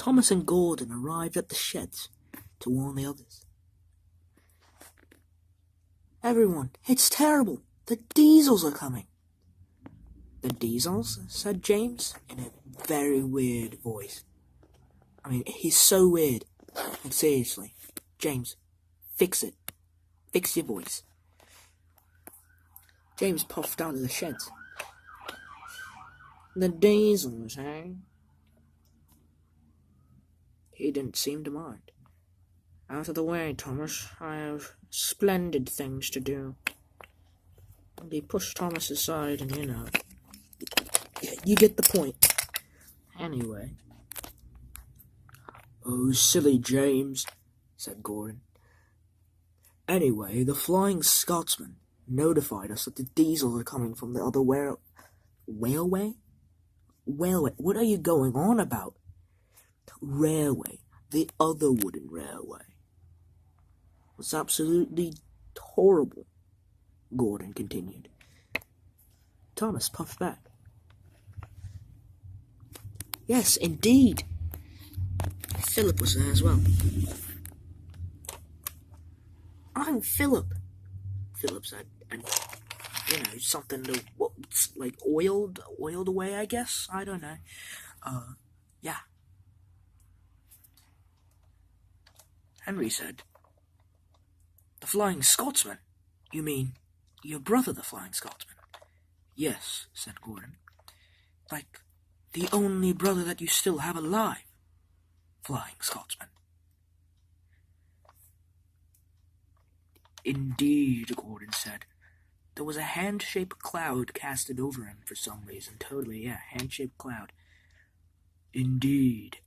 Thomas and Gordon arrived at the sheds to warn the others. "Everyone, it's terrible! The Diesels are coming!" "The Diesels?" said James, in a very weird voice. I mean, he's so weird. Like, seriously. James, fix it. Fix your voice. James puffed out of the sheds. "The Diesels, eh?" He didn't seem to mind. "Out of the way, Thomas. I have splendid things to do." And he pushed Thomas aside, and you get the point. Anyway. "Oh, silly James," said Gordon. "Anyway, the Flying Scotsman notified us that the Diesels are coming from the other railway? What are you going on about? Railway, the other wooden railway. It was absolutely horrible," Gordon continued. Thomas puffed back. "Yes, indeed." Philip was there as well. "I'm Philip," Philip said, and something to what's like oiled away, I guess. I don't know. Yeah. Henry said, "The Flying Scotsman? You mean your brother, the Flying Scotsman?" "Yes," said Gordon. "Like the only brother that you still have alive, Flying Scotsman?" "Indeed," Gordon said. There was a hand-shaped cloud casted over him for some reason. Totally, yeah, hand-shaped cloud. "Indeed."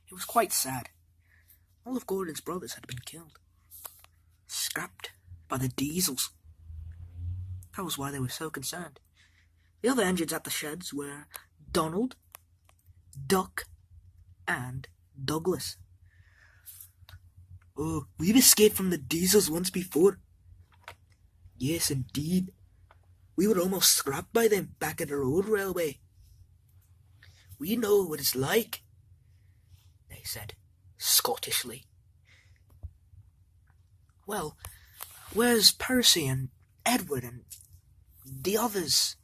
It was quite sad. All of Gordon's brothers had been killed. Scrapped by the Diesels. That was why they were so concerned. The other engines at the sheds were Donald, Duck, and Douglas. "Oh, we've escaped from the Diesels once before." "Yes, indeed. We were almost scrapped by them back at our old railway. We know what it's like," they said, Scottishly. "Well, where's Percy and Edward and the others?"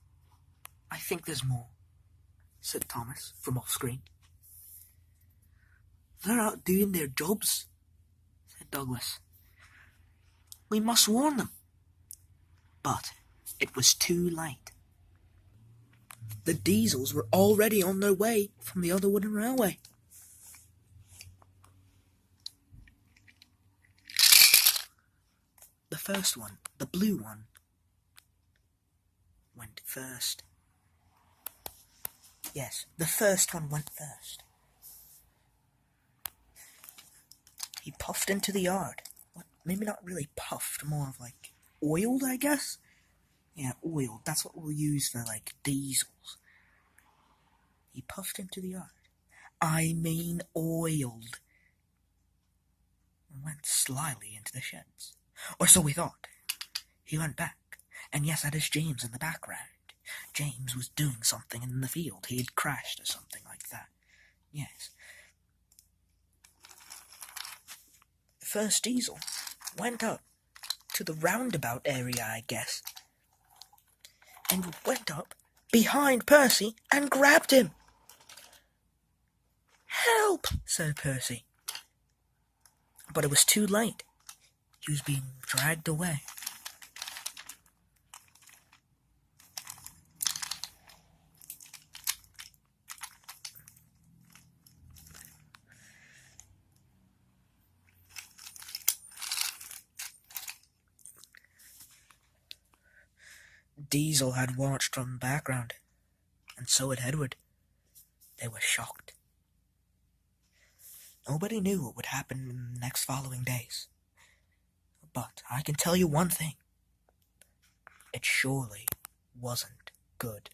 "I think there's more," said Thomas from off-screen. "They're out doing their jobs," said Douglas. "We must warn them." But it was too late. The Diesels were already on their way from the other wooden railway. The first one, the blue one, went first. Yes, the first one went first. He puffed into the yard. Well, maybe not really puffed, more of like oiled, I guess? Yeah, oiled. That's what we'll use for like diesels. He puffed into the yard. I mean oiled. And went slyly into the sheds. Or so we thought. He went back. And yes, that is James in the background. James was doing something in the field. He had crashed or something like that. Yes. The first diesel went up to the roundabout area, I guess, and went up behind Percy and grabbed him. "Help!" said Percy. But it was too late. He was being dragged away. Diesel had watched from the background, and so had Edward. They were shocked. Nobody knew what would happen in the next following days. But I can tell you one thing. It surely wasn't good.